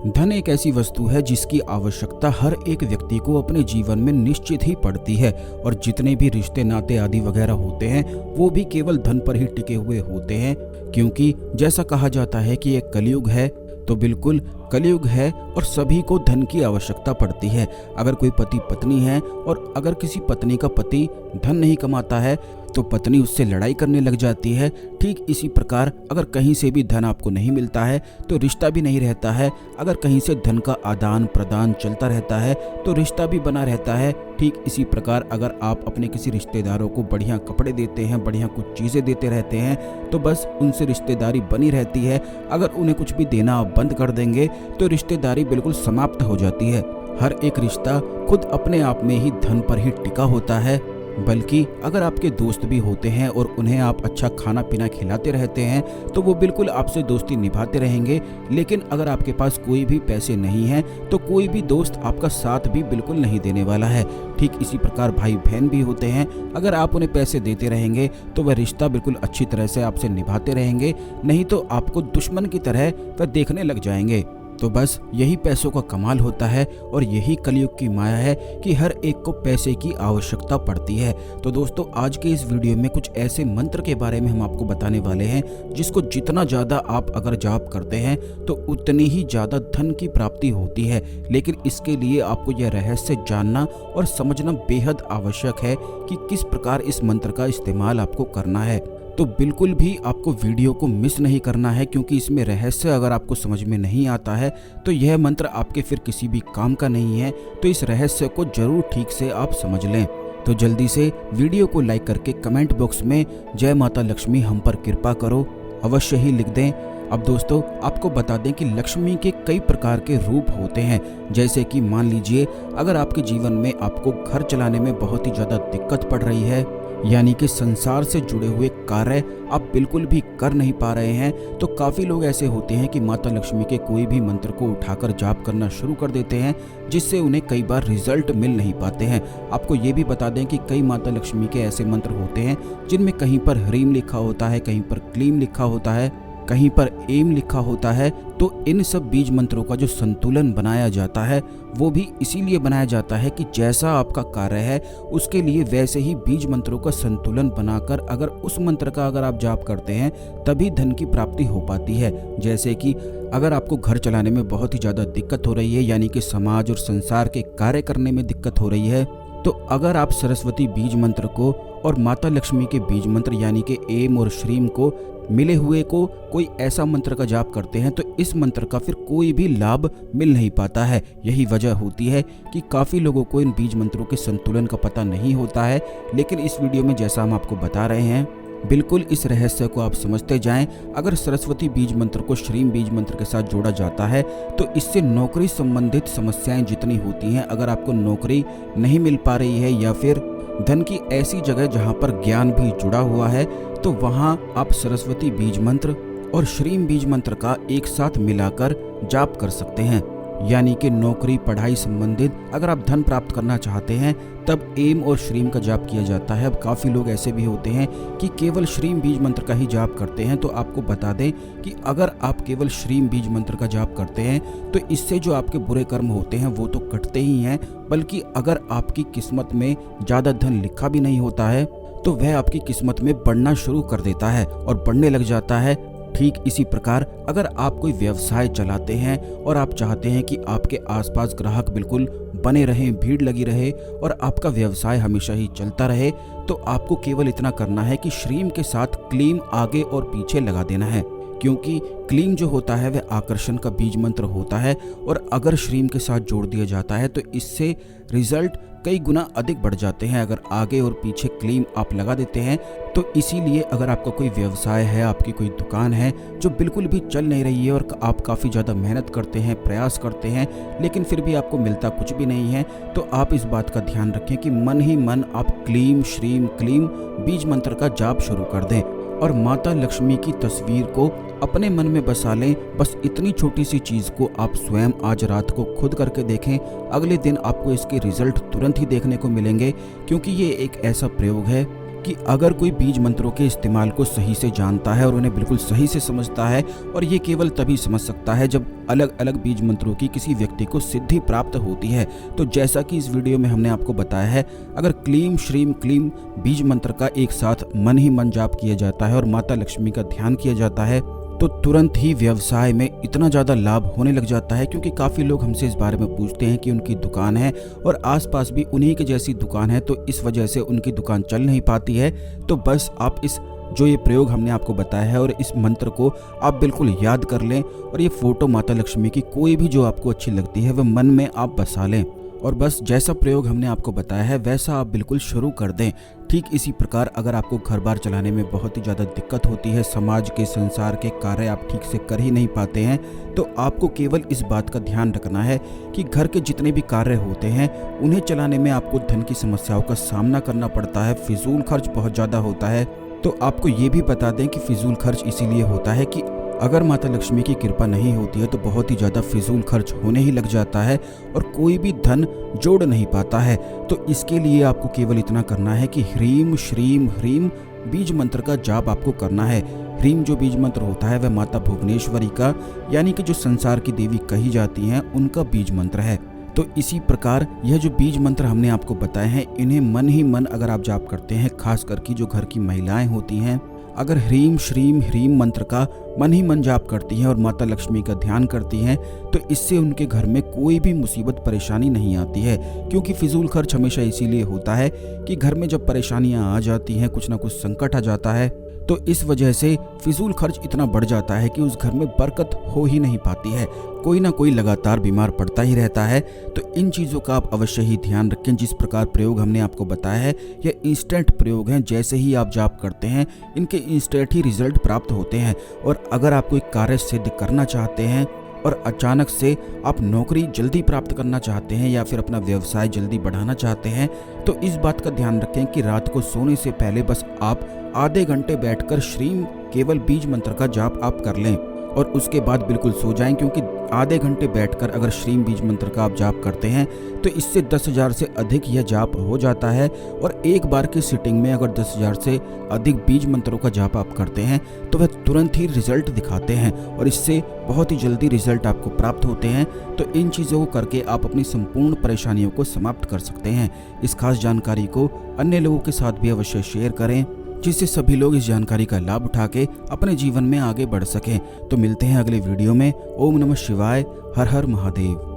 धन एक ऐसी वस्तु है जिसकी आवश्यकता हर एक व्यक्ति को अपने जीवन में निश्चित ही पड़ती है और जितने भी रिश्ते नाते आदि वगैरह होते हैं वो भी केवल धन पर ही टिके हुए होते हैं। क्योंकि जैसा कहा जाता है कि एक कलयुग है, तो बिल्कुल कलयुग है और सभी को धन की आवश्यकता पड़ती है। अगर कोई पति पत्नी है और अगर किसी पत्नी का पति धन नहीं कमाता है तो पत्नी उससे लड़ाई करने लग जाती है। ठीक इसी प्रकार अगर कहीं से भी धन आपको नहीं मिलता है तो रिश्ता भी नहीं रहता है। अगर कहीं से धन का आदान प्रदान चलता रहता है तो रिश्ता भी बना रहता है। ठीक इसी प्रकार अगर आप अपने किसी रिश्तेदारों को बढ़िया कपड़े देते हैं, बढ़िया कुछ चीज़ें देते रहते हैं तो बस उनसे रिश्तेदारी बनी रहती है। अगर उन्हें कुछ भी देना आप बंद कर देंगे तो रिश्तेदारी बिल्कुल समाप्त हो जाती है। हर एक रिश्ता खुद अपने आप में ही धन पर ही टिका होता है। बल्कि अगर आपके दोस्त भी होते हैं और उन्हें आप अच्छा खाना पीना खिलाते रहते हैं तो वो बिल्कुल आपसे दोस्ती निभाते रहेंगे। लेकिन अगर आपके पास कोई भी पैसे नहीं है तो कोई भी दोस्त आपका साथ भी बिल्कुल नहीं देने वाला है। ठीक इसी प्रकार भाई बहन भी होते हैं, अगर आप उन्हें पैसे देते रहेंगे तो वह रिश्ता बिल्कुल अच्छी तरह से आपसे निभाते रहेंगे, नहीं तो आपको दुश्मन की तरह वह देखने लग जाएंगे। तो बस यही पैसों का कमाल होता है और यही कलयुग की माया है कि हर एक को पैसे की आवश्यकता पड़ती है। तो दोस्तों आज के इस वीडियो में कुछ ऐसे मंत्र के बारे में हम आपको बताने वाले हैं जिसको जितना ज़्यादा आप अगर जाप करते हैं तो उतनी ही ज़्यादा धन की प्राप्ति होती है। लेकिन इसके लिए आपको यह रहस्य जानना और समझना बेहद आवश्यक है कि किस प्रकार इस मंत्र का इस्तेमाल आपको करना है। तो बिल्कुल भी आपको वीडियो को मिस नहीं करना है, क्योंकि इसमें रहस्य अगर आपको समझ में नहीं आता है तो यह मंत्र आपके फिर किसी भी काम का नहीं है। तो इस रहस्य को जरूर ठीक से आप समझ लें। तो जल्दी से वीडियो को लाइक करके कमेंट बॉक्स में जय माता लक्ष्मी हम पर कृपा करो अवश्य ही लिख दें। अब दोस्तों आपको बता दें कि लक्ष्मी के कई प्रकार के रूप होते हैं। जैसे कि मान लीजिए अगर आपके जीवन में आपको घर चलाने में बहुत ही ज़्यादा दिक्कत पड़ रही है, यानी कि संसार से जुड़े हुए कार्य आप बिल्कुल भी कर नहीं पा रहे हैं, तो काफ़ी लोग ऐसे होते हैं कि माता लक्ष्मी के कोई भी मंत्र को उठाकर जाप करना शुरू कर देते हैं, जिससे उन्हें कई बार रिजल्ट मिल नहीं पाते हैं। आपको ये भी बता दें कि कई माता लक्ष्मी के ऐसे मंत्र होते हैं जिनमें कहीं पर ह्रीम लिखा होता है, कहीं पर क्लीम लिखा होता है, कहीं पर एम लिखा होता है। तो इन सब बीज मंत्रों का जो संतुलन बनाया जाता है वो भी इसीलिए बनाया जाता है कि जैसा आपका कार्य है उसके लिए वैसे ही बीज मंत्रों का संतुलन बनाकर अगर उस मंत्र का अगर आप जाप करते हैं तभी धन की प्राप्ति हो पाती है। जैसे कि अगर आपको घर चलाने में बहुत ही ज़्यादा दिक्कत हो रही है, यानी कि समाज और संसार के कार्य करने में दिक्कत हो रही है, तो अगर आप सरस्वती बीज मंत्र को और माता लक्ष्मी के बीज मंत्र यानी कि एम और श्रीम को मिले हुए को कोई ऐसा मंत्र का जाप करते हैं तो इस मंत्र का फिर कोई भी लाभ मिल नहीं पाता है। यही वजह होती है कि काफ़ी लोगों को इन बीज मंत्रों के संतुलन का पता नहीं होता है। लेकिन इस वीडियो में जैसा हम आपको बता रहे हैं बिल्कुल इस रहस्य को आप समझते जाएं। अगर सरस्वती बीज मंत्र को श्रीम बीज मंत्र के साथ जोड़ा जाता है तो इससे नौकरी संबंधित समस्याएं जितनी होती हैं, अगर आपको नौकरी नहीं मिल पा रही है या फिर धन की ऐसी जगह जहां पर ज्ञान भी जुड़ा हुआ है, तो वहां आप सरस्वती बीज मंत्र और श्रीम बीज मंत्र का एक साथ मिलाकर जाप कर सकते हैं। यानी कि नौकरी पढ़ाई संबंधित अगर आप धन प्राप्त करना चाहते हैं तब एम और श्रीम का जाप किया जाता है। अब काफ़ी लोग ऐसे भी होते हैं कि केवल श्रीम बीज मंत्र का ही जाप करते हैं। तो आपको बता दें कि अगर आप केवल श्रीम बीज मंत्र का जाप करते हैं तो इससे जो आपके बुरे कर्म होते हैं वो तो कटते ही हैं, बल्कि अगर आपकी किस्मत में ज़्यादा धन लिखा भी नहीं होता है तो वह आपकी किस्मत में बढ़ना शुरू कर देता है और बढ़ने लग जाता है। ठीक इसी प्रकार अगर आप कोई व्यवसाय चलाते हैं और आप चाहते हैं कि आपके आसपास ग्राहक बिल्कुल बने रहें, भीड़ लगी रहे और आपका व्यवसाय हमेशा ही चलता रहे, तो आपको केवल इतना करना है कि श्रीम के साथ क्लीम आगे और पीछे लगा देना है। क्योंकि क्लीम जो होता है वह आकर्षण का बीज मंत्र होता है और अगर श्रीम के साथ जोड़ दिया जाता है तो इससे रिजल्ट कई गुना अधिक बढ़ जाते हैं। अगर आगे और पीछे क्लीम आप लगा देते हैं तो इसीलिए अगर आपका कोई व्यवसाय है, आपकी कोई दुकान है जो बिल्कुल भी चल नहीं रही है और आप काफ़ी ज़्यादा मेहनत करते हैं, प्रयास करते हैं, लेकिन फिर भी आपको मिलता कुछ भी नहीं है, तो आप इस बात का ध्यान रखें कि मन ही मन आप क्लीम श्रीम क्लीम बीज मंत्र का जाप शुरू कर दें और माता लक्ष्मी की तस्वीर को अपने मन में बसा लें। बस इतनी छोटी सी चीज़ को आप स्वयं आज रात को खुद करके देखें, अगले दिन आपको इसके रिजल्ट तुरंत ही देखने को मिलेंगे। क्योंकि ये एक ऐसा प्रयोग है कि अगर कोई बीज मंत्रों के इस्तेमाल को सही से जानता है और उन्हें बिल्कुल सही से समझता है, और ये केवल तभी समझ सकता है जब अलग अलग बीज मंत्रों की किसी व्यक्ति को सिद्धि प्राप्त होती है। तो जैसा कि इस वीडियो में हमने आपको बताया है, अगर क्लीम श्रीम क्लीम बीज मंत्र का एक साथ मन ही मन जाप किया जाता है और माता लक्ष्मी का ध्यान किया जाता है तो तुरंत ही व्यवसाय में इतना ज़्यादा लाभ होने लग जाता है। क्योंकि काफ़ी लोग हमसे इस बारे में पूछते हैं कि उनकी दुकान है और आसपास भी उन्हीं के जैसी दुकान है, तो इस वजह से उनकी दुकान चल नहीं पाती है। तो बस आप इस जो ये प्रयोग हमने आपको बताया है और इस मंत्र को आप बिल्कुल याद कर लें, और ये फोटो माता लक्ष्मी की कोई भी जो आपको अच्छी लगती है वह मन में आप बसा लें, और बस जैसा प्रयोग हमने आपको बताया है वैसा आप बिल्कुल शुरू कर दें। ठीक इसी प्रकार अगर आपको घर बार चलाने में बहुत ही ज़्यादा दिक्कत होती है, समाज के संसार के कार्य आप ठीक से कर ही नहीं पाते हैं, तो आपको केवल इस बात का ध्यान रखना है कि घर के जितने भी कार्य होते हैं उन्हें चलाने में आपको धन की समस्याओं का सामना करना पड़ता है, फिजूल खर्च बहुत ज़्यादा होता है। तो आपको ये भी बता दें कि फिजूल खर्च इसीलिए होता है कि अगर माता लक्ष्मी की कृपा नहीं होती है तो बहुत ही ज़्यादा फिजूल खर्च होने ही लग जाता है और कोई भी धन जोड़ नहीं पाता है। तो इसके लिए आपको केवल इतना करना है कि ह्रीम श्रीम ह्रीम बीज मंत्र का जाप आपको करना है। ह्रीम जो बीज मंत्र होता है वह माता भुवनेश्वरी का, यानी कि जो संसार की देवी कही जाती हैं, उनका बीज मंत्र है। तो इसी प्रकार यह जो बीज मंत्र हमने आपको बताए हैं, इन्हें मन ही मन अगर आप जाप करते हैं, खास करके जो घर की महिलाएं होती हैं, अगर ह्रीम श्रीम ह्रीम मंत्र का मन ही मन जाप करती हैं और माता लक्ष्मी का ध्यान करती हैं, तो इससे उनके घर में कोई भी मुसीबत परेशानी नहीं आती है। क्योंकि फिजूल खर्च हमेशा इसीलिए होता है कि घर में जब परेशानियां आ जाती हैं, कुछ ना कुछ संकट आ जाता है, तो इस वजह से फिजूल खर्च इतना बढ़ जाता है कि उस घर में बरकत हो ही नहीं पाती है, कोई ना कोई लगातार बीमार पड़ता ही रहता है। तो इन चीज़ों का आप अवश्य ही ध्यान रखें। जिस प्रकार प्रयोग हमने आपको बताया है यह इंस्टेंट प्रयोग हैं, जैसे ही आप जाप करते हैं इनके इंस्टेंट ही रिजल्ट प्राप्त होते हैं। और अगर आप कोई कार्य सिद्ध करना चाहते हैं और अचानक से आप नौकरी जल्दी प्राप्त करना चाहते हैं या फिर अपना व्यवसाय जल्दी बढ़ाना चाहते हैं, तो इस बात का ध्यान रखें कि रात को सोने से पहले बस आप आधे घंटे बैठकर श्रीम केवल बीज मंत्र का जाप आप कर लें और उसके बाद बिल्कुल सो जाएं। क्योंकि आधे घंटे बैठकर अगर श्रीम बीज मंत्र का आप जाप करते हैं तो इससे 10,000 से अधिक यह जाप हो जाता है। और एक बार की सिटिंग में अगर 10,000 से अधिक बीज मंत्रों का जाप आप करते हैं तो वह तुरंत ही रिजल्ट दिखाते हैं और इससे बहुत ही जल्दी रिजल्ट आपको प्राप्त होते हैं। तो इन चीज़ों को करके आप अपनी संपूर्ण परेशानियों को समाप्त कर सकते हैं। इस खास जानकारी को अन्य लोगों के साथ भी अवश्य शेयर करें, जिससे सभी लोग इस जानकारी का लाभ उठा के अपने जीवन में आगे बढ़ सकें। तो मिलते हैं अगले वीडियो में। ओम नमः शिवाय। हर हर महादेव।